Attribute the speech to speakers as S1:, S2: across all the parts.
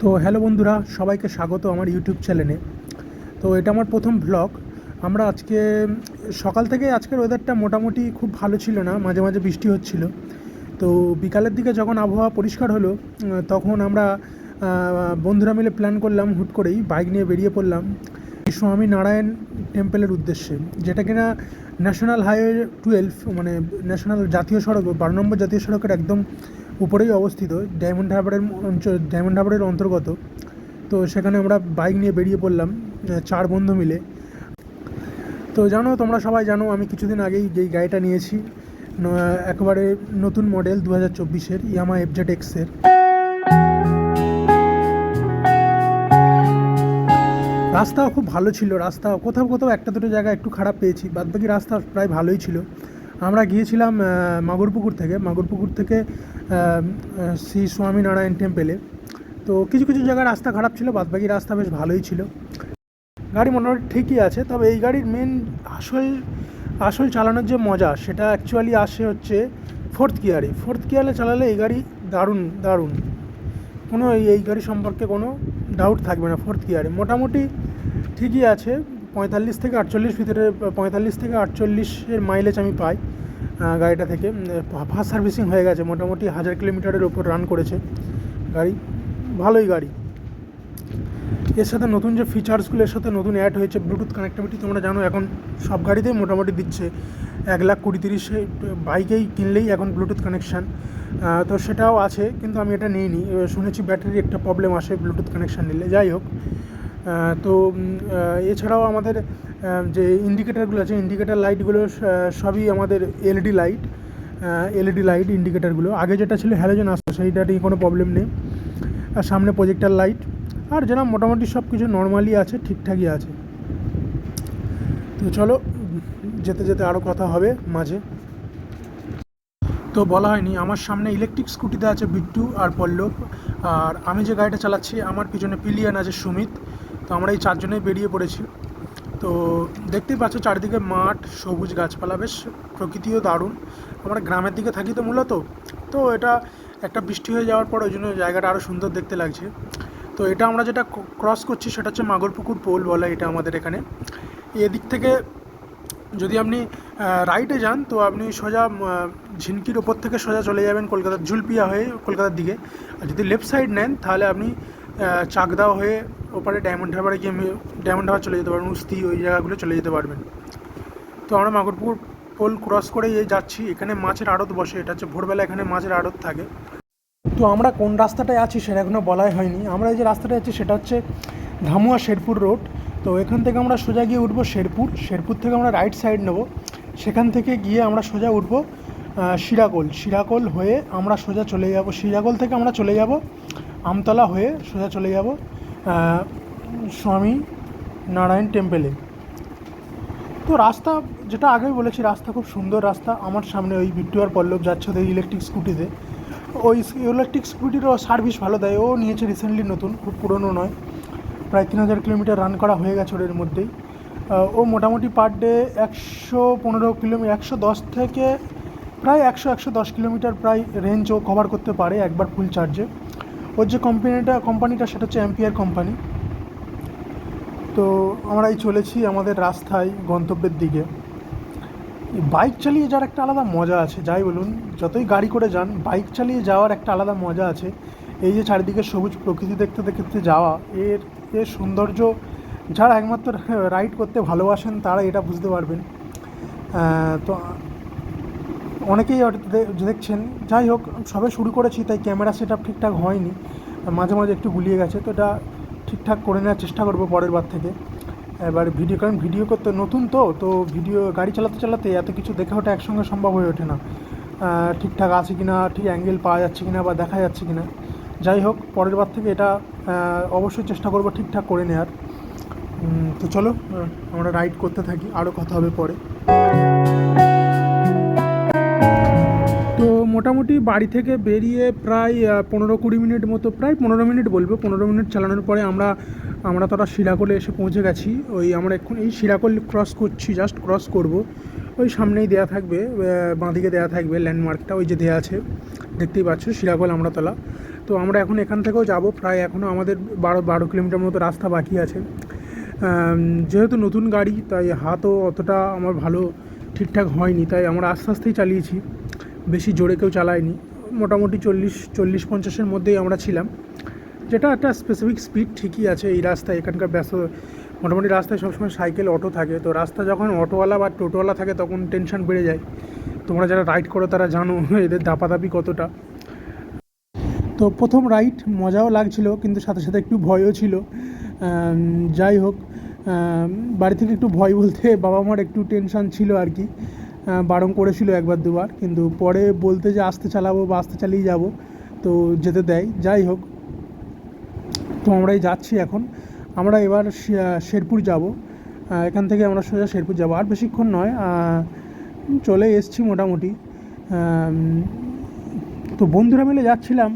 S1: তো হ্যালো বন্ধুরা, সবাইকে স্বাগত আমার ইউটিউব চ্যানেলে। তো এটা আমার প্রথম ভ্লগ। আমরা আজকে সকাল থেকে আজকের ওয়েদারটা মোটামুটি খুব ভালো ছিল না, মাঝে মাঝে বৃষ্টি হচ্ছিল। তো বিকালের দিকে যখন আবহাওয়া পরিষ্কার হলো তখন আমরা বন্ধুরা মিলে প্ল্যান করলাম, হুট করেই বাইক নিয়ে বেরিয়ে পড়লাম স্বামী নারায়ণ টেম্পলের উদ্দেশ্যে, যেটা কিনা ন্যাশনাল হাইওয়ে 12, মানে ন্যাশনাল জাতীয় সড়ক 12 নম্বর জাতীয় সড়কের একদম উপরেই অবস্থিত, ডায়মন্ড হারবারের অন্তর্গত। তো সেখানে আমরা বাইক নিয়ে বেরিয়ে পড়লাম 4 বন্ধু মিলে। তো জানো, তোমরা সবাই জানো আমি কিছুদিন আগেই যেই গাড়িটা নিয়েছি, একেবারে নতুন মডেল 2024-এর ইয়ামাহা FZX-এর। রাস্তাও খুব ভালো ছিল, রাস্তা কোথাও কোথাও একটা দুটো জায়গায় একটু খারাপ পেয়েছি, বাদবাকি রাস্তা প্রায় ভালোই ছিল। আমরা গিয়েছিলাম মাগুরপুকুর থেকে শ্রী স্বামীনারায়ণ টেম্পেলে। তো কিছু কিছু জায়গায় রাস্তা খারাপ ছিল, বাদবাকি রাস্তা বেশ ভালোই ছিল। গাড়ি মোটামুটি ঠিকই আছে, তবে এই গাড়ির মেন আসল চালানোর যে মজা সেটা অ্যাকচুয়ালি আসে হচ্ছে ফোর্থ গিয়ারে চালালে এই গাড়ি দারুণ। কোনো এই গাড়ি সম্পর্কে কোনো ডাউট থাকবে না। ফোর্থ গিয়ারে মোটামুটি ঠিকই আছে, 45 থেকে 48 ভিতরে, 45 থেকে 48-এর মাইলেজ আমি পাই গাড়িটা থেকে। ফার্স্ট সার্ভিসিং হয়ে গেছে, মোটামুটি 1000 কিলোমিটারের ওপর রান করেছে গাড়ি, ভালোই গাড়ি। এর সাথে নতুন যে ফিচার্সগুলো এর সাথে নতুন অ্যাড হয়েছে, ব্লুটুথ কানেক্টিভিটি তোমরা জানো এখন সব গাড়িতেই মোটামুটি দিচ্ছে। 1,20,30 বাইকেই কিনলেই এখন ব্লুটুথ কানেকশান, তো সেটাও আছে, কিন্তু আমি এটা নিইনি। শুনেছি ব্যাটারির একটা প্রবলেম আসে ব্লুটুথ কানেকশান নিলে। যাই হোক, তো এছাড়াও আমাদের যে ইন্ডিকেটারগুলো আছে, ইন্ডিকেটার লাইটগুলো সবই আমাদের এলইডি লাইট ইন্ডিকেটারগুলো। আগে যেটা ছিল হ্যালোজেন আসতো, সেইটা নিয়ে কোনো প্রবলেম নেই। আর সামনে প্রজেক্টার লাইট, আর যেন মোটামুটি সব কিছু নর্মালি আছে, ঠিকঠাকই আছে। তো চলো, যেতে যেতে আরও কথা হবে মাঝে। তো বলা হয়নি, আমার সামনে ইলেকট্রিক স্কুটিতে আছে বিট্টু আর পল্লব, আর আমি যে গাড়িটা চালাচ্ছি আমার পিছনে পিলিয়ান আছে সুমিত। তো আমরা এই 4জনেই বেরিয়ে পড়েছি। তো দেখতেই পাচ্ছ চারিদিকে মাঠ, সবুজ গাছপালা, বেশ প্রকৃতিও দারুণ। আমরা গ্রামের দিকে থাকি তো মূলত, তো এটা একটা বৃষ্টি হয়ে যাওয়ার পর ওই জন্য জায়গাটা আরও সুন্দর দেখতে লাগছে। তো এটা আমরা যেটা ক্রস করছি সেটা হচ্ছে মাগুরপুকুর পোল বলে এটা আমাদের এখানে। এদিক থেকে যদি আপনি রাইটে যান তো আপনি সোজা ঝিনকির ওপর থেকে সোজা চলে যাবেন কলকাতার জুলপিয়া হয়ে কলকাতার দিকে। আর যদি লেফট সাইড নেন তাহলে আপনি চাকদাও হয়ে ওপারে ডায়মন্ড হারবারে গিয়ে ডায়মন্ড হারবার চলে যেতে পারবেন, উস্তি ওই জায়গাগুলো চলে যেতে পারবেন। তো আমরা মাগুরপুকুর পোল ক্রস করে যাচ্ছি। এখানে মাছের আড়ত বসে, এটা হচ্ছে ভোরবেলা এখানে মাছের আড়ত থাকে। তো আমরা কোন রাস্তাটায় আছি সেটা এখনও বলাই হয়নি। আমরা এই যে রাস্তাটায় আছি সেটা হচ্ছে ধামুয়া শেরপুর রোড। তো এখান থেকে আমরা সোজা গিয়ে উঠবো শেরপুর থেকে আমরা রাইট সাইড নেব। সেখান থেকে গিয়ে আমরা সোজা উঠবো শিরাকোল হয়ে আমরা সোজা চলে যাব। শিরাকোল থেকে আমরা চলে যাব আমতলা হয়ে সোজা চলে যাব স্বামী নারায়ণ টেম্পেলে। তো রাস্তা যেটা আগেই বলেছি, রাস্তা খুব সুন্দর রাস্তা। আমার সামনে ওই বিট্টু আর পল্লব যাচ্ছে ওদের ইলেকট্রিক স্কুটিতে। ওই ইলেকট্রিক স্কুটিরও সার্ভিস ভালো দেয়, ও নিয়েছে রিসেন্টলি নতুন, খুব পুরনো নয়, প্রায় 3000 কিলোমিটার রান করা হয়ে গেছে ওর মধ্যেই। ও মোটামুটি পার ডে 110 থেকে প্রায় 110 কিলোমিটার প্রায় রেঞ্জ ও কভার করতে পারে একবার ফুল চার্জে। ওর যে কোম্পানিটা সেটা হচ্ছে অ্যাম্পিয়ার কোম্পানি। তো আমরা এই চলেছি আমাদের রাস্তায় গন্তব্যের দিকে। বাইক চালিয়ে যাওয়ার একটা আলাদা মজা আছে, যাই বলুন, যতই গাড়ি করে যান বাইক চালিয়ে যাওয়ার একটা আলাদা মজা আছে। এই যে চারিদিকে সবুজ প্রকৃতি দেখতে দেখতে যাওয়া, এর সৌন্দর্য যারা একমাত্র রাইড করতে ভালোবাসেন তারা এটা বুঝতে পারবেন। তো অনেকেই দেখছেন। যাই হোক, সবে শুরু করেছি তাই ক্যামেরা সেট আপ ঠিকঠাক হয়নি, মাঝে মাঝে একটু গুলিয়ে গেছে। তো এটা ঠিকঠাক করে নেওয়ার চেষ্টা করবো পরের বার থেকে। এবার কারণ ভিডিও করতে নতুন, তো ভিডিও গাড়ি চালাতে চালাতে এত কিছু দেখে ওঠা একসঙ্গে সম্ভব হয়ে ওঠে না। ঠিকঠাক আছে কি না, ঠিক অ্যাঙ্গেল পাওয়া যাচ্ছে কি না বা দেখা যাচ্ছে কি না। যাই হোক, পরের বার থেকে এটা অবশ্যই চেষ্টা করবো ঠিকঠাক করে নেওয়ার। তো চলো আমরা রাইড করতে থাকি, আরও কথা হবে পরে। তো মোটামুটি বাড়ি থেকে বেরিয়ে প্রায় 15-20 মিনিট মতো, প্রায় 15 মিনিট বলবো, 15 মিনিট চালানোর পরে আমরা তারা শিরাকোলে এসে পৌঁছে গেছি। আমরা এখন এই শিরাকোল ক্রস করছি, জাস্ট ক্রস করব। ওই সামনেই দেয়া থাকবে, বাঁদিকে দেয়া থাকবে ল্যান্ডমার্কটা, ওই যে দেয়া আছে দেখতেই পাচ্ছ, শিরাকোল আমরাতলা। তো তো আমরা এখন এখান থেকেও যাব, প্রায় এখনও আমাদের 12 কিলোমিটার মতো রাস্তা বাকি আছে। যেহেতু নতুন গাড়ি তাই হাতও অতটা আমার ভালো ঠিকঠাক হয়নি, তাই আমরা আস্তে আস্তেই চালিয়েছি, বেশি জোরে কেউ চালায়নি। মোটামুটি 40-50-50-এর মধ্যেই আমরা ছিলাম, যেটা একটা স্পেসিফিক স্পিড ঠিকই আছে এই রাস্তায়। এখানকার ব্যস্ত মোটামুটি রাস্তায় সবসময় সাইকেল অটো থাকে, তো রাস্তা যখন অটোওয়ালা বা টোটোওয়ালা থাকে তখন টেনশন বেড়ে যায়। তোমরা যারা রাইড করো তারা জানো এদের দাপাদাপি কতটা। তো প্রথম রাইড মজাও লাগছিল, কিন্তু সাথে সাথে একটু ভয়ও ছিল। যাই হোক, বাড়ি থেকে একটু ভয় বলতে বাবা মার একটু টেনশান ছিল আর কি, বারণ করেছিল একবার দুবার, কিন্তু পরে বলতে যে আস্তে চালাবো বা আস্তে চালিয়ে যাব, তো যেতে দেয়। যাই হোক, তো আমরাই যাচ্ছি এখন। আমরা এবার শেরপুর যাব, এখান থেকে আমরা সোজা শেরপুর যাব, আর বেশিক্ষণ নয়, চলে এসছি মোটামুটি। তো বন্ধুরা মিলে যাচ্ছিলাম,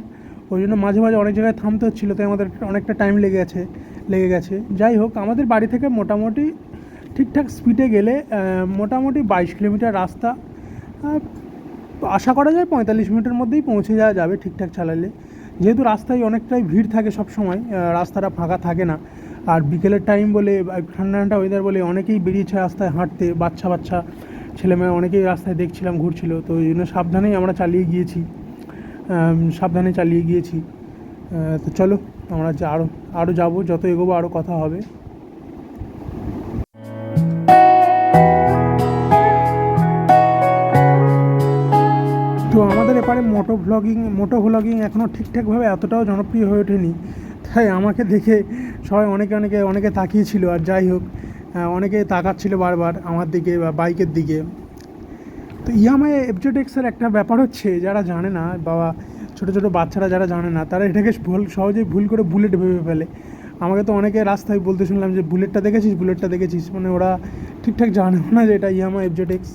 S1: ওই জন্য মাঝে মাঝে অনেক জায়গায় থামতে হচ্ছিলো, তাই আমাদের অনেকটা টাইম লেগে গেছে। যাই হোক, আমাদের বাড়ি থেকে মোটামুটি ঠিকঠাক স্পিডে গেলে মোটামুটি 22 কিলোমিটার রাস্তা, আশা করা যায় 45 মিনিটের মধ্যেই পৌঁছে যাওয়া যাবে ঠিকঠাক চালালে। যেহেতু রাস্তায় অনেকটাই ভিড় থাকে সব সময়, রাস্তাটা ফাঁকা থাকে না। আর বিকেলের টাইম বলে, ঠান্ডা ঠান্ডা ওয়েদার বলে অনেকেই বেরিয়েছে রাস্তায় হাঁটতে, বাচ্চা ছেলেমেয়ে অনেকেই রাস্তায় দেখছিলাম ঘুরছিল, তো এই জন্য সাবধানেই আমরা চালিয়ে গিয়েছি। তো চলো আমরা আরও যাবো, যত এগোবো আরও কথা হবে। তো আমাদের এপারে মোটো ভ্লগিং এখনও ঠিকঠাকভাবে এতটাও জনপ্রিয় হয়ে ওঠেনি, তাই আমাকে দেখে সবাই অনেকে তাকিয়েছিল। আর যাই হোক, অনেকে তাকাচ্ছিল বারবার আমার দিকে বা বাইকের দিকে। তো ইয়ামাহা এফজেডএক্সের একটা ব্যাপার হচ্ছে, যারা জানে না, বাবা ছোটো বাচ্চারা যারা জানে না, তারা এটাকে সহজেই ভুল করে বুলেট ভেবে ফেলে। আমাকে তো অনেকে রাস্তায় বলতে শুনলাম যে বুলেটটা দেখেছিস, মানে ওরা ঠিকঠাক জানেও না যে এটা ইয়ামাহা এফজেডএক্স।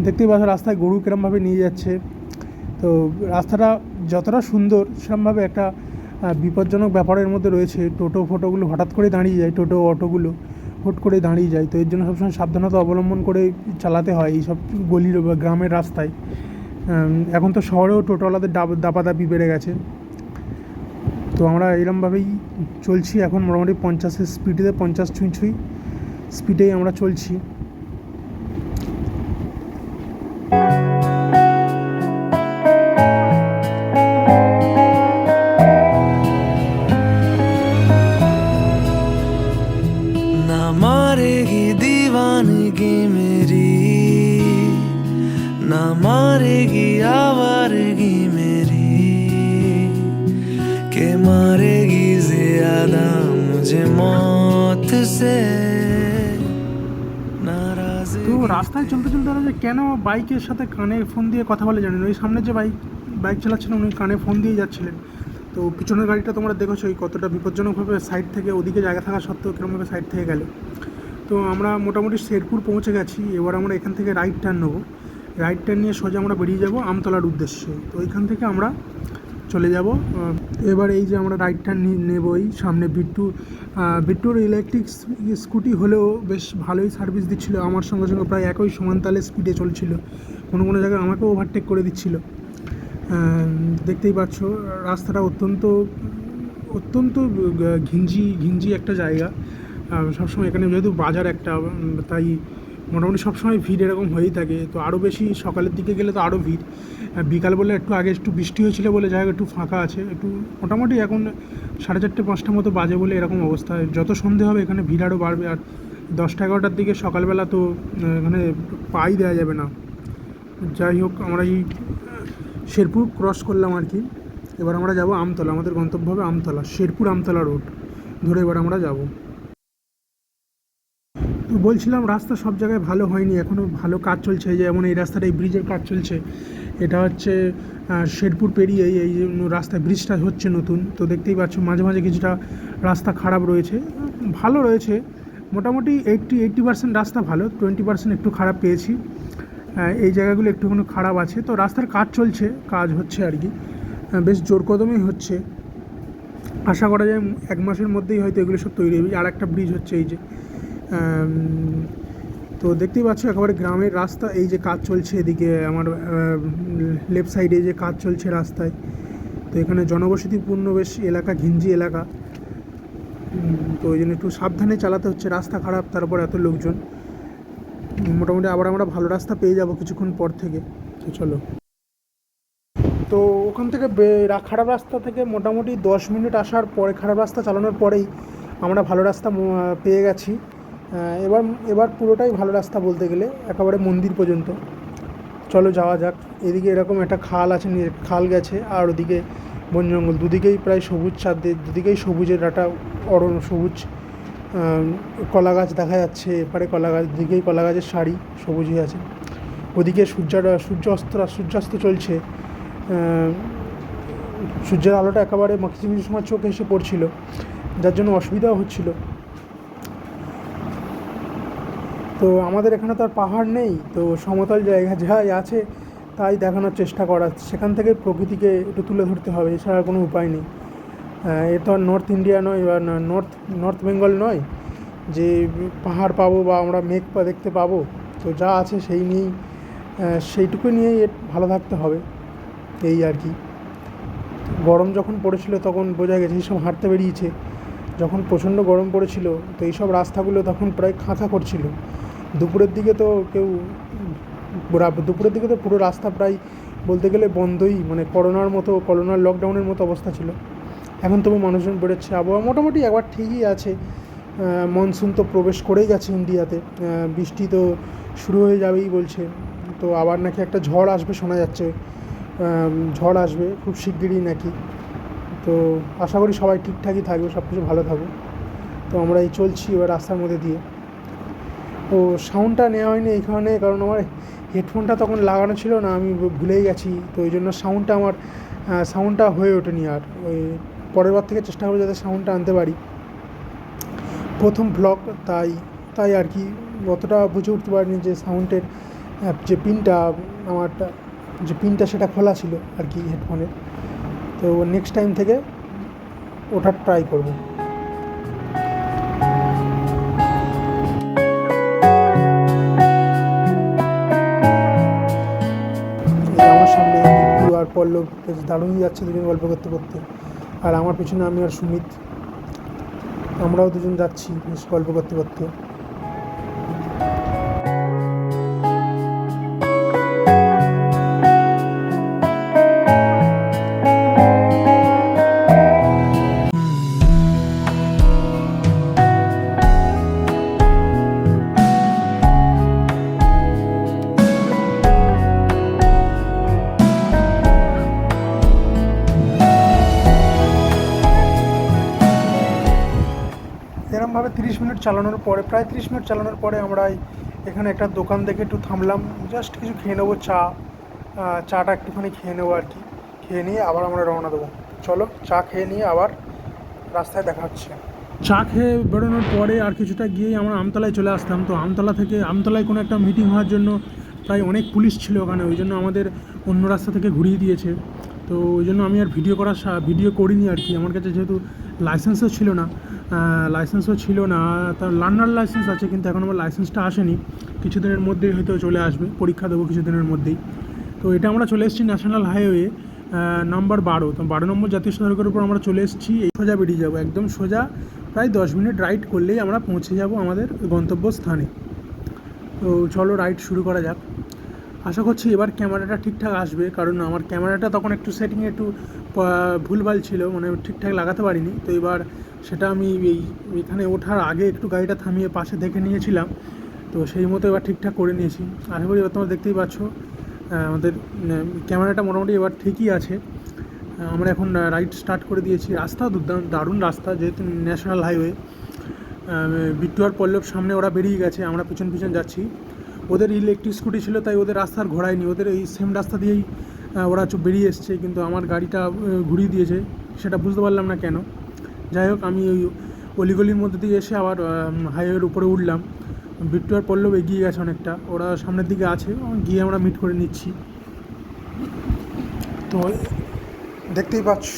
S1: দেখতেই পাচ্ছ রাস্তায় গরু কিরমভাবে নিয়ে যাচ্ছে। তো রাস্তাটা যতটা সুন্দর, সেরকমভাবে একটা বিপজ্জনক ব্যাপারের মধ্যে রয়েছে। ফোটোগুলো হঠাৎ করে দাঁড়িয়ে যায়, অটোগুলো হুট করে দাঁড়িয়ে যায়, তো এর জন্য সবসময় সাবধানতা অবলম্বন করে চালাতে হয় এইসব গলির বা গ্রামের রাস্তায়। এখন তো শহরেও টোটোওয়ালাদের দাপাদাপি বেড়ে গেছে। তো আমরা এরমভাবেই চলছি এখন, মোটামুটি 50-এর স্পিডে, 50 ছুঁই স্পিডেই আমরা চলছি।
S2: ना मारेगी दीवानगी मेरी, ना मारेगी आवारगी मेरी, के मारेगी ज्यादा मुझे मौत से नाराज।
S1: তো রাস্তায় চলতে ওরা যে কেন বাইকের সাথে কানে ফোন দিয়ে কথা বলে জানেন, ওই সামনে যে বাইক চালাচ্ছিলেন উনি কানে ফোন দিয়ে যাচ্ছিলেন। তো পিছনের গাড়িটা তোমরা দেখেছো কতটা বিপজ্জনকভাবে সাইড থেকে, ওদিকে জায়গা থাকা সত্ত্বেও কীরকমভাবে সাইড থেকে গেল। তো আমরা মোটামুটি শেরপুর পৌঁছে গেছি। এবার আমরা এখান থেকে রাইট টার্ন নেবো, রাইট টার্ন নিয়ে সোজা আমরা বেরিয়ে যাব আমতলার উদ্দেশ্যে। তো ওইখান থেকে আমরা চলে যাব। এবার এই যে আমরা রাইট টার্ন নেবো, এই সামনে বিট্টুর ইলেকট্রিক স্কুটি হলেও বেশ ভালোই সার্ভিস দিচ্ছিল, আমার সঙ্গে প্রায় একই সমান তালে স্পিডে চলছিল, কোনো জায়গায় আমাকেও ওভারটেক করে দিচ্ছিল। দেখতেই পাচ্ছ রাস্তাটা অত্যন্ত ঘিঞ্জি একটা জায়গা। সবসময় এখানে যেহেতু বাজার একটা, তাই মোটামুটি সবসময় ভিড় এরকম হয়েই থাকে। তো আরও বেশি সকালের দিকে গেলে তো আরও ভিড়। বিকাল বলে একটু বৃষ্টি হয়েছিল বলে জায়গা একটু ফাঁকা আছে, একটু মোটামুটি এখন 4:30-5টা মতো বাজে বলে এরকম অবস্থা। যত সন্ধে হবে এখানে ভিড় আরও বাড়বে। আর 10টা-11টার দিকে সকালবেলা তো এখানে পাই দেওয়া যাবে না। যাই হোক, আমরা এই শেরপুর ক্রস করলাম আর কি। এবার আমরা যাব আমতলা, আমাদের গন্তব্য হবে আমতলা, শেরপুর আমতলা রোড ধরে এবার আমরা যাব। তো বলছিলাম রাস্তা সব জায়গায় ভালো হয়নি, এখনও ভালো কাজ চলছে। যেমন এই রাস্তাটা, এই ব্রিজের কাজ চলছে, এটা হচ্ছে শেরপুর পেরিয়ে এই রাস্তায় ব্রিজটা হচ্ছে নতুন। তো দেখতেই পাচ্ছ মাঝে কিছুটা রাস্তা খারাপ রয়েছে, ভালো রয়েছে মোটামুটি 80% রাস্তা ভালো, 20% একটু খারাপ পেয়েছি। এই জায়গাগুলো একটুখানি খারাপ আছে। তো রাস্তার কাজ হচ্ছে আর কি, বেশ জোর কদমেই হচ্ছে। আশা করা যায় 1 মাসের মধ্যেই হয়তো এগুলো সব তৈরি হবে। আর একটা ব্রিজ হচ্ছে এই যে, তো দেখতেই পাচ্ছ একেবারে গ্রামের রাস্তা। এই যে কাজ চলছে এদিকে আমার লেফট সাইডে যে কাজ চলছে রাস্তায়, তো এখানে জনবসতিপূর্ণ বেশ এলাকা, ঘিঞ্জি এলাকা, তো ওই জন্য একটু সাবধানে চালাতে হচ্ছে। রাস্তা খারাপ, তারপর এত লোকজন। মোটামুটি আবার আমরা ভালো রাস্তা পেয়ে যাব কিছুক্ষণ পর থেকে। তো চলো। তো ওখান থেকে খারাপ রাস্তা থেকে মোটামুটি 10 মিনিট আসার পরে, খারাপ রাস্তা চালানোর পরেই আমরা ভালো রাস্তা পেয়ে গেছি। এবার এবার পুরোটাই ভালো রাস্তা বলতে গেলে, একেবারে মন্দির পর্যন্ত। চলো যাওয়া যাক। এদিকে এরকম একটা খাল আছে, খাল গেছে, আর ওদিকে বন জঙ্গল, দুদিকেই প্রায় সবুজ, দুদিকেই সবুজের একটা অরণ্য, সবুজ কলা গাছ দেখা যাচ্ছে। এপারে কলা গাছ, দুদিকেই কলা গাছের সারি, সবুজ হয়ে আছে। ওদিকে সূর্যাস্ত চলছে। সূর্যের আলোটা একেবারে কিছু কিছু সময় চোখে এসে পড়ছিল, যার জন্য অসুবিধাও হচ্ছিল। তো আমাদের এখানে তো আর পাহাড় নেই, তো সমতল জায়গা যাই আছে তাই দেখানোর চেষ্টা করা, সেখান থেকে প্রকৃতিকে একটু তুলে ধরতে হবে, এছাড়া কোনো উপায় নেই। এ তো আর নর্থ ইন্ডিয়া নয়, বা নর্থ বেঙ্গল নয় যে পাহাড় পাবো বা আমরা মেঘ দেখতে পাবো। তো যা আছে সেই নিয়েই, সেইটুকু নিয়েই ভালো থাকতে হবে, এই আর কি। গরম যখন পড়েছিল তখন বোঝা গেছে, এইসব হাঁটতে বেরিয়েছে যখন প্রচণ্ড গরম পড়েছিল, তো এইসব রাস্তাগুলো তখন প্রায় খাঁখা করছিল। দুপুরের দিকে তো পুরো রাস্তা প্রায় বলতে গেলে বন্ধই, মানে করোনার লকডাউনের মতো অবস্থা ছিল। এখন তবু মানুষজন বেরোচ্ছে, আবহাওয়া মোটামুটি একবার ঠিকই আছে। মনসুন তো প্রবেশ করেই গেছে ইন্ডিয়াতে, বৃষ্টি তো শুরু হয়ে যাবেই বলছে। তো আবার নাকি একটা ঝড় আসবে শোনা যাচ্ছে, ঝড় আসবে খুব শিগগিরই নাকি। তো আশা করি সবাই ঠিকঠাকই থাকবে, সব কিছু ভালো থাকবে। তো আমরা এই চলছি এবার রাস্তার মধ্যে দিয়ে। তো সাউন্ডটা নেওয়া হয়নি এই কারণে, কারণ আমার হেডফোনটা তখন লাগানো ছিল না, আমি ভুলেই গেছি। তো ওই জন্য সাউন্ডটা হয়ে ওঠেনি। আর ওই পরের বার থেকে চেষ্টা করবো যাতে সাউন্ডটা আনতে পারি। প্রথম ব্লগ, তাই আর কি অতটা বুঝে উঠতে পারিনি যে সাউন্ডের যে পিনটা সেটা খোলা ছিল আর কি হেডফোনের। তো নেক্সট টাইম থেকে ওঠার ট্রাই করব। আমার সামনে বিট্টু আর পল্লব বেশ দারুণই যাচ্ছে, দুজন গল্প করতে করতে। আর আমার পিছনে আমি আর সুমিত, আমরাও দুজন যাচ্ছি বেশ গল্প করতে করতে। এরমভাবে 30 মিনিট চালানোর পরে, প্রায় 30 মিনিট চালানোর পরে আমরা এখানে একটা দোকান দেখে একটু থামলাম, জাস্ট কিছু খেয়ে নেবো, চাটা একটুখানি খেয়ে নেবো আর কি। খেয়ে নিয়ে আবার আমরা রওনা দেবো। চলো চা খেয়ে নিয়ে আবার রাস্তায় দেখা হচ্ছে। চা খেয়ে বেরোনোর পরে আর কিছুটা গিয়েই আমরা আমতলায় চলে আসতাম। তো আমতলায় কোনো একটা মিটিং হওয়ার জন্য প্রায় অনেক পুলিশ ছিল ওখানে, ওই জন্য আমাদের অন্য রাস্তা থেকে ঘুরিয়ে দিয়েছে। তো ওই জন্য আমি আর ভিডিও করিনি আর কি। আমার কাছে যেহেতু লাইসেন্সও ছিল না, তার লার্নার লাইসেন্স আছে, কিন্তু এখন আমার লাইসেন্সটা আসেনি। কিছুদিনের মধ্যেই হয়তো চলে আসবে, পরীক্ষা দেবো কিছুদিনের মধ্যেই। তো এটা আমরা চলে এসেছি ন্যাশনাল হাইওয়ে নাম্বার 12। তো 12 নম্বর জাতীয় সড়কের উপর আমরা চলে এসেছি। এই সোজা বেরিয়ে যাবো, একদম সোজা প্রায় 10 মিনিট রাইড করলেই আমরা পৌঁছে যাব আমাদের গন্তব্যস্থানে। তো চলো রাইড শুরু করা যাক। আশা করছি এবার ক্যামেরাটা ঠিকঠাক আসবে, কারণ আমার ক্যামেরাটা তখন একটু সেটিংয়ে একটু ভুলভাল ছিল, মানে ঠিকঠাক লাগাতে পারিনি। তো এবার সেটা আমি এখানে ওঠার আগে একটু গাড়িটা থামিয়ে পাশে দেখে নিয়েছিলাম, তো সেই মতো এবার ঠিকঠাক করে নিয়েছি। আশা করি এবার তোমরা দেখতেই পাচ্ছ আমাদের ক্যামেরাটা মোটামুটি এবার ঠিকই আছে। আমরা এখন রাইড স্টার্ট করে দিয়েছি। রাস্তা দারুণ রাস্তা, যেহেতু ন্যাশনাল হাইওয়ে। বিট্টু আর পল্লব সামনে, ওরা বেরিয়ে গেছে, আমরা পিছন যাচ্ছি। ওদের ইলেকট্রিক স্কুটি ছিল, তাই ওদের রাস্তার ঘোরায়নি, ওদের এই সেম রাস্তা দিয়েই ওরা বেরিয়ে এসছে, কিন্তু আমার গাড়িটা ঘুরিয়ে দিয়েছে, সেটা বুঝতে পারলাম না কেন। যাই হোক, আমি ওই অলিগলির মধ্যে দিয়ে এসে আবার হাইওয়ের উপরে উঠলাম। বিট্টু আর পল্লব এগিয়ে গেছে অনেকটা, ওরা সামনের দিকে আছে, গিয়ে আমরা মিট করে নিচ্ছি। তো দেখতেই পাচ্ছ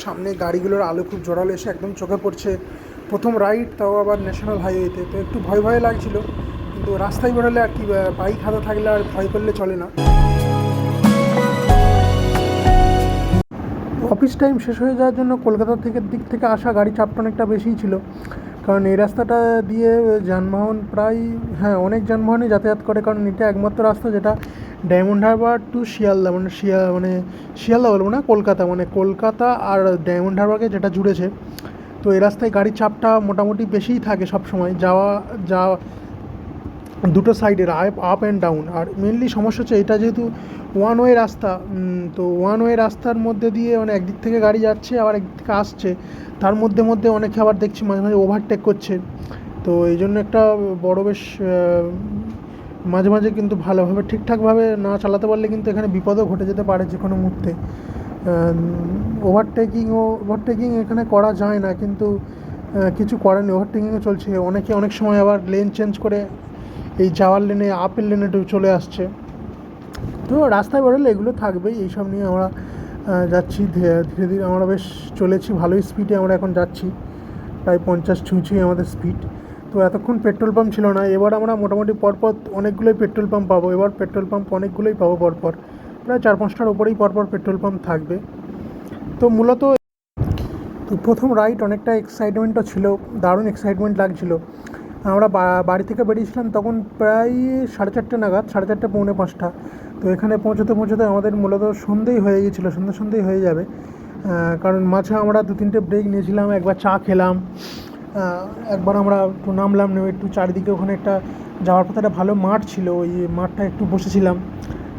S1: সামনে গাড়িগুলোর আলো খুব জোরালো এসে একদম চোখে পড়ছে। প্রথম রাইড, তাও আবার ন্যাশনাল হাইওয়েতে, তো একটু ভয় লাগছিল, কিন্তু রাস্তায় বেরোলে আর কি, বাইক হাতে থাকলে আর ভয় করলে চলে না। অফিস টাইম শেষ হয়ে যাওয়ার জন্য কলকাতা থেকে দিক থেকে আসা গাড়ি চাপটা অনেকটা বেশিই ছিল, কারণ এই রাস্তাটা দিয়ে যানবাহন প্রায় অনেক যানবাহনই যাতায়াত করে, কারণ এটা একমাত্র রাস্তা যেটা ডায়মন্ড হারবার টু শিয়ালদা মানে শিয়ালদা বলবো না, কলকাতা, মানে কলকাতা আর ডায়মন্ড হারবারকে যেটা জুড়েছে। তো এই রাস্তায় গাড়ির চাপটা মোটামুটি বেশিই থাকে সব সময়, যা দুটো সাইডের আপ অ্যান্ড ডাউন। আর মেনলি সমস্যা হচ্ছে এটা যেহেতু ওয়ান ওয়ে রাস্তা, তো ওয়ান ওয়ে রাস্তার মধ্যে দিয়ে মানে একদিক থেকে গাড়ি যাচ্ছে আবার একদিক থেকে আসছে, তার মধ্যে মধ্যে অনেকে আবার দেখছি মাঝে মাঝে ওভারটেক করছে। তো এই জন্য একটা বড় বেশ মাঝে মাঝে কিন্তু ভালোভাবে ঠিকঠাকভাবে না চালাতে পারলে কিন্তু এখানে বিপদও ঘটে যেতে পারে যে কোনো মুহূর্তে। ওভারটেকিং এখানে করা যায় না, কিন্তু কিছু করার নেই, ওভারটেকিংও চলছে, অনেকে অনেক সময় আবার লেন চেঞ্জ করে এই যাওয়ার লেনে আপের লেনে চলে আসছে। তো রাস্তায় বেরোলে এগুলো থাকবেই, এইসব নিয়ে আমরা যাচ্ছি ধীরে ধীরে, আমরা বেশ চলেছি ভালোই স্পিডে, আমরা এখন যাচ্ছি প্রায় 50 ছুঁই আমাদের স্পিড। তো এতক্ষণ পেট্রোল পাম্প ছিল না, এবার আমরা মোটামুটি পরপর অনেকগুলোই পেট্রোল পাম্প পাবো, এবার পেট্রোল পাম্প অনেকগুলোই পাবো পরপর, প্রায় 4-5টার ওপরেই পরপর পেট্রোল পাম্প থাকবে। তো মূলত তো প্রথম রাইড অনেকটা এক্সাইটমেন্টও ছিল, দারুণ এক্সাইটমেন্ট লাগছিল। আমরা বাড়ি থেকে বেরিয়েছিলাম তখন প্রায় 4:30 নাগাদ, 4:30 পৌনে 5টা। তো এখানে পৌঁছতে পৌঁছতে আমাদের মূলত সন্ধেই হয়ে গিয়েছিলো, সন্ধেই হয়ে যাবে, কারণ মাঝে আমরা 2-3টে ব্রেক নিয়েছিলাম, একবার চা খেলাম, একবার আমরা একটু নামলাম, নেমে একটু চারিদিকে ওখানে একটা যাওয়ার পথে একটা ভালো মাঠ ছিল, ওই মাঠটা একটু বসেছিলাম।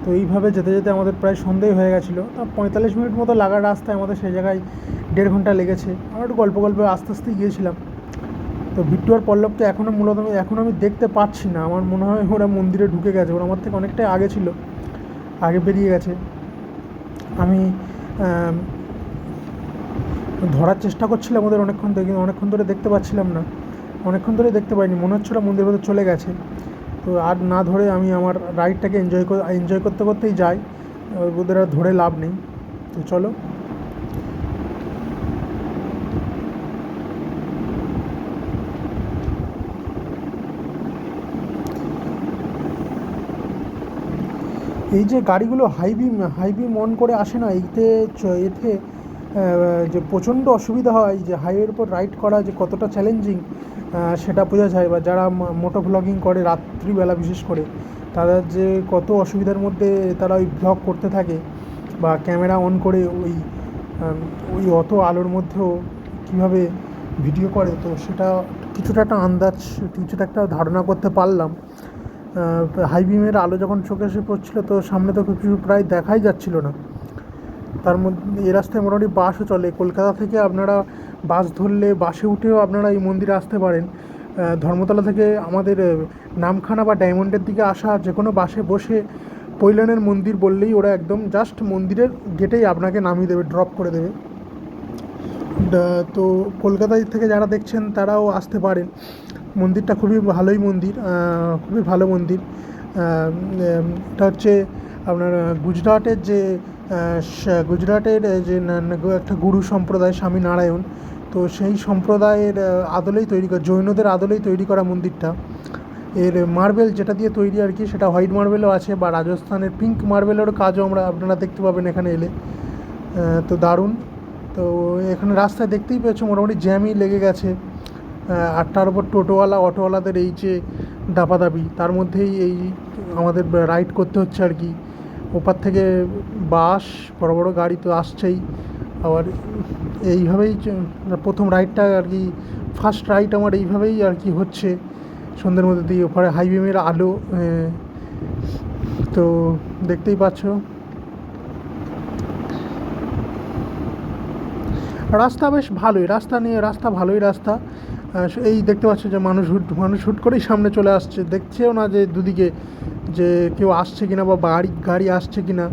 S1: তো এইভাবে যেতে যেতে আমাদের প্রায় সন্ধেই হয়ে গেছিলো। 45 মিনিট মতো লাগার রাস্তায় আমাদের সেই জায়গায় 1.5 ঘন্টা লেগেছে। আমরা একটু গল্প আস্তে আস্তে গিয়েছিলাম। তো বিট্টু আর পল্লবকে এখনও আমি দেখতে পাচ্ছি না, আমার মনে হয় ওরা মন্দিরে ঢুকে গেছে, ওরা আমার থেকে অনেকটাই আগে ছিল, আগে বেরিয়ে গেছে। আমি ধরার চেষ্টা করছিলাম ওদের অনেকক্ষণ থেকে, কিন্তু অনেকক্ষণ ধরে দেখতে পাচ্ছিলাম না, অনেকক্ষণ ধরে দেখতে পাইনি, মনে হচ্ছিল মন্দিরের ভেতর চলে গেছে। তো আর না ধরে আমি আমার রাইডটাকে এনজয় করতে করতেই যাই, ওদের আর ধরে লাভ নেই। তো চলো। এই যে গাড়িগুলো হাই বিম অন করে আসে না, এতে যে প্রচণ্ড অসুবিধা হয়, যে হাইওয়ের উপর রাইড করা যে কতটা চ্যালেঞ্জিং সেটা বোঝা যায়, বা যারা মোটো ব্লগিং করে রাত্রিবেলা বিশেষ করে, তাদের যে কত অসুবিধার মধ্যে তারা ওই ব্লগ করতে থাকে, বা ক্যামেরা অন করে ওই অত আলোর মধ্যেও কীভাবে ভিডিও করে। তো সেটা কিছুটা একটা ধারণা করতে পারলাম। হাই বিমের আলো যখন চোখে এসে পড়ছিলো, তো সামনে তো কিছু প্রায় দেখাই যাচ্ছিল না। তার মধ্যে এই রাস্তায় মোটামুটি বাসও চলে, কলকাতা থেকে আপনারা বাস ধরলে বাসে উঠেও আপনারা এই মন্দিরে আসতে পারেন। ধর্মতলা থেকে আমাদের নামখানা বা ডায়মন্ডের দিকে আসা যে কোনো বাসে বসে পৈলানের মন্দির বললেই ওরা একদম জাস্ট মন্দিরের গেটেই আপনাকে নামিয়ে দেবে, ড্রপ করে দেবে। তো কলকাতা থেকে যারা দেখছেন তারাও আসতে পারেন, মন্দিরটা খুবই ভালোই মন্দির, খুবই ভালো মন্দির। এটা হচ্ছে আপনার গুজরাটের যে একটা গুরু সম্প্রদায় স্বামী নারায়ণ, তো সেই সম্প্রদায়ের আদলেই তৈরি করা, জৈনদের আদলেই তৈরি করা মন্দিরটা। এর মার্বেল যেটা দিয়ে তৈরি আর কি, সেটা হোয়াইট মার্বেলও আছে, বা রাজস্থানের পিঙ্ক মার্বেলেরও কাজও আপনারা দেখতে পাবেন এখানে এলে। তো দারুণ। তো এখানে রাস্তায় দেখতেই পেয়েছো মোটামুটি জ্যামই লেগে গেছে, আর তার উপর অটোওয়ালাদের এই যে দাপাদাপি, তার মধ্যেই এই আমাদের রাইড করতে হচ্ছে আর কি। ওপার থেকে বাস, বড় বড় গাড়ি তো আসছেই, আবার এইভাবেই প্রথম রাইডটা আর কি, ফার্স্ট রাইড আমার এইভাবেই আর কি হচ্ছে সন্ধ্যের মধ্যে দিয়ে, ওপরে হাইবিমের আলো, তো দেখতেই পাচ্ছ। রাস্তা বেশ ভালোই, রাস্তা ভালোই। এই দেখতে পাচ্ছ যে মানুষ হুট করেই সামনে চলে আসছে, দেখছেও না যে দুদিকে যে কেউ আসছে কিনা বা গাড়ি আসছে কিনা,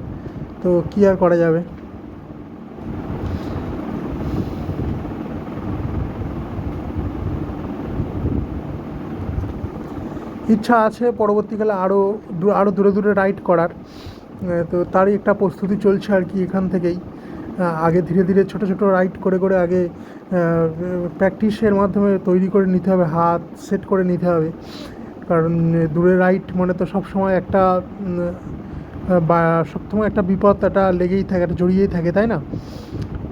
S1: তো কী আর করা যাবে। ইচ্ছা আছে পরবর্তীকালে আরও দূরে রাইড করার, তো তারই একটা প্রস্তুতি চলছে আর কি এখান থেকেই। আগে ধীরে ধীরে ছোটো রাইড করে আগে প্র্যাকটিসের মাধ্যমে তৈরি করে নিতে হবে, হাত সেট করে নিতে হবে, কারণ দূরে রাইড মানে তো সবসময় সবসময় একটা বিপদ একটা লেগেই থাকে, একটা জড়িয়েই থাকে, তাই না?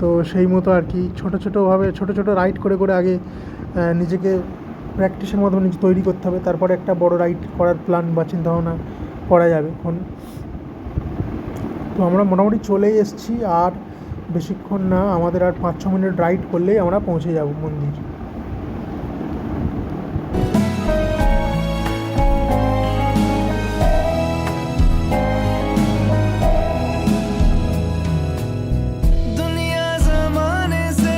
S1: তো সেই মতো আর কি ছোটোভাবে ছোটো ছোটো রাইড করে করে আগে নিজেকে প্র্যাকটিসের মাধ্যমে নিজে তৈরি করতে হবে, তারপরে একটা বড় রাইড করার প্ল্যান বা চিন্তাভাবনা করা যাবে এখন। তো আমরা মোটামুটি চলেই এসেছি, আর বেশিক্ষণ না, আমাদের আর 5-6 মিনিট রাইড করলেই আমরা পৌঁছে যাব মন্দির।
S2: दुनिया जमाने से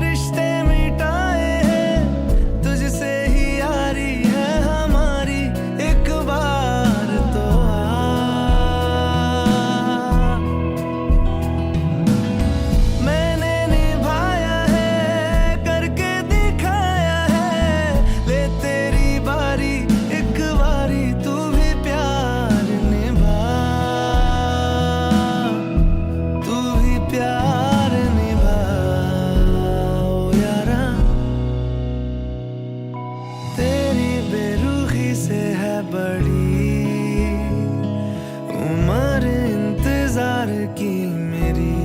S2: रिश्ते मिटाए हैं, तुझसे ही यारी है हमारी, एक बार तो आ। मैंने निभाया है, करके दिखाया है, ले तेरी बारी, एक बारी तू भी प्यार निभा, तू भी प्यार निभा ओ यारा। तेरी बेरुखी से है बड़ी उम्र इंतजार की मेरी,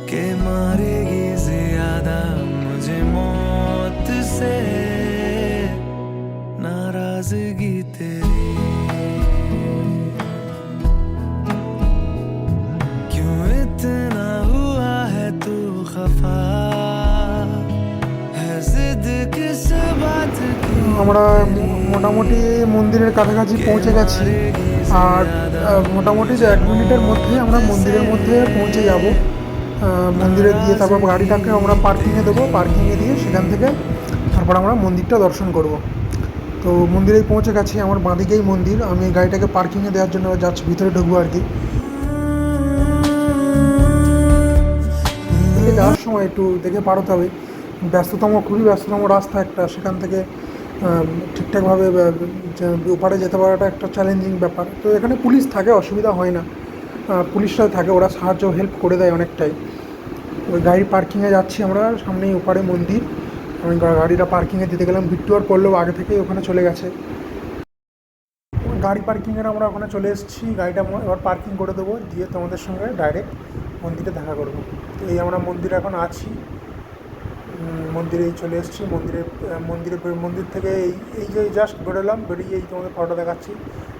S2: के मारेगी ज्यादा मुझे मौत से नाराजगी तेरी। क्यों इतना हुआ है तू खफा, है जिद किस बात की,
S1: আমরা মোটামুটি মন্দিরের কাছাকাছি পৌঁছে গেছি, আর মোটামুটি 1 মিনিটের মধ্যে আমরা মন্দিরের মধ্যে পৌঁছে যাব। মন্দিরে গিয়ে তারপর গাড়িটাকে আমরা পার্কিংয়ে দেবো, পার্কিংয়ে দিয়ে সেখান থেকে তারপর আমরা মন্দিরটা দর্শন করব। তো মন্দিরেই পৌঁছে গেছি, আমার বাঁদিকেই মন্দির। আমি এই গাড়িটাকে পার্কিংয়ে দেওয়ার জন্য যাচ্ছি, ভিতরে ঢুকবো আর কি। এদিকে যাওয়ার সময় একটু দেখে পারতে হবে, খুবই ব্যস্ততম রাস্তা একটা, সেখান থেকে ঠিকঠাকভাবে ওপারে যেতে পারাটা একটা চ্যালেঞ্জিং ব্যাপার। তো এখানে পুলিশ থাকে, অসুবিধা হয় না, পুলিশরা থাকে, ওরা সাহায্য হেল্প করে দেয় অনেকটাই। ওই গাড়ি পার্কিংয়ে যাচ্ছি আমরা, সামনেই ওপারে মন্দির। আমি গাড়িটা পার্কিংয়ে দিতে গেলাম, বিট্টু আর পড়লেও আগে থেকেই ওখানে চলে গেছে। গাড়ি পার্কিংয়ের আমরা ওখানে চলে এসেছি, গাড়িটা এবার পার্কিং করে দেবো, দিয়ে তোমাদের সঙ্গে ডাইরেক্ট মন্দিরে দেখা করবো। তো এই আমরা মন্দিরে এখন আছি, মন্দিরেই চলে এসেছি। মন্দির থেকে এই যে জাস্ট বেরোলাম, বেরিয়ে এই তোমাদের ফটো দেখাচ্ছি,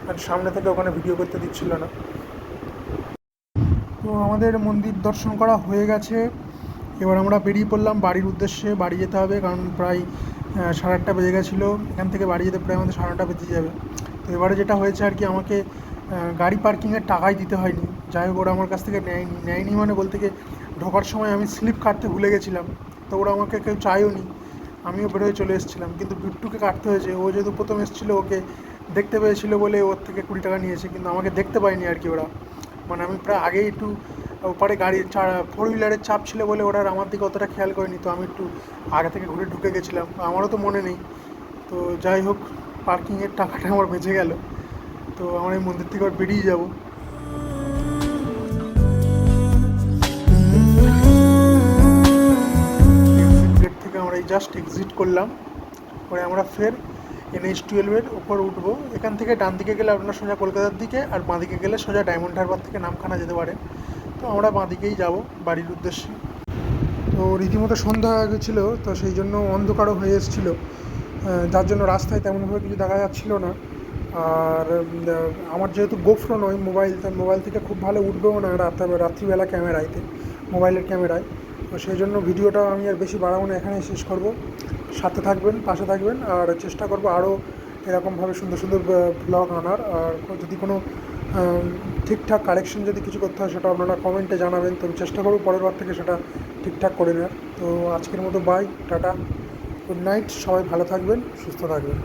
S1: আর সামনে থেকে ওখানে ভিডিও করতে দিচ্ছিল না। তো আমাদের মন্দির দর্শন করা হয়ে গেছে, এবার আমরা বেরিয়ে পড়লাম বাড়ির উদ্দেশ্যে। বাড়ি যেতে হবে, কারণ প্রায় 8:30 বেজে গেছিলো, এখান থেকে বাড়ি যেতে প্রায় আমাদের 9:30 বেজে যাবে। তো এবারে যেটা হয়েছে আর কি, আমাকে গাড়ি পার্কিংয়ের টাকাই দিতে হয়নি, যাই হোক ওরা আমার কাছ থেকে নেয়নি মানে বলতে গিয়ে ঢোকার সময় আমি স্লিপ কাটতে ভুলে গেছিলাম, তো ওরা আমাকে কেউ চাইও নি, আমিও বেরোয় চলে এসেছিলাম। কিন্তু বিট্টুকে কাটতে হয়েছে, ও যেহেতু প্রথম এসেছিলো, ওকে দেখতে পেয়েছিলো বলে ওর থেকে 20 টাকা নিয়েছে, কিন্তু আমাকে দেখতে পাইনি আর কি ওরা। মানে আমি প্রায় আগেই একটু ওপারে গাড়ির 4 হুইলারের চাপ ছিল বলে ওরা আমার দিকে অতটা খেয়াল করেনি, তো আমি একটু আগে থেকে ঘুরে ঢুকে গেছিলাম, আমারও তো মনে নেই। তো যাই হোক, পার্কিংয়ের টাকাটা আমার বেঁচে গেল। তো আমরা এই মন্দির থেকে আবার বেরিয়ে যাব। গেট থেকে আমরা এই জাস্ট এক্সিট করলাম, পরে আমরা ফের NH-12 ওপর উঠবো। এখান থেকে ডান দিকে গেলে আপনার সোজা কলকাতার দিকে, আর বাঁ দিকে গেলে সোজা ডায়মন্ড হারবার থেকে নামখানা যেতে পারে। তো আমরা বাঁ দিকেই যাবো বাড়ির উদ্দেশ্যে। তো রীতিমতো সন্ধ্যা হয়ে গেছিলো, তো সেই জন্য অন্ধকারও হয়ে এসেছিলো, যার জন্য রাস্তায় তেমনভাবে কিছু দেখা যাচ্ছিলো না। আর আমার যেহেতু গোপ্রো নয় মোবাইল, তাই মোবাইল থেকে খুব ভালো উঠবেও না রাত্রিবেলা মোবাইলের ক্যামেরায়। তো সেই জন্য ভিডিওটা আমি আর বেশি বাড়াবো না, এখানেই শেষ করব। সাথে থাকবেন, পাশে থাকবেন, আর চেষ্টা করব আরও এরকমভাবে সুন্দর সুন্দর ব্লগ আনার। আর যদি কোনো ঠিকঠাক কারেকশন যদি কিছু করতে হয়, সেটা আপনারা কমেন্টে জানাবেন, তো আমি চেষ্টা করব পরের বার থেকে সেটা ঠিকঠাক করে নেওয়ার। তো আজকের মতো বাই, টাটা, গুড নাইট, সবাই ভালো থাকবেন, সুস্থ থাকবেন।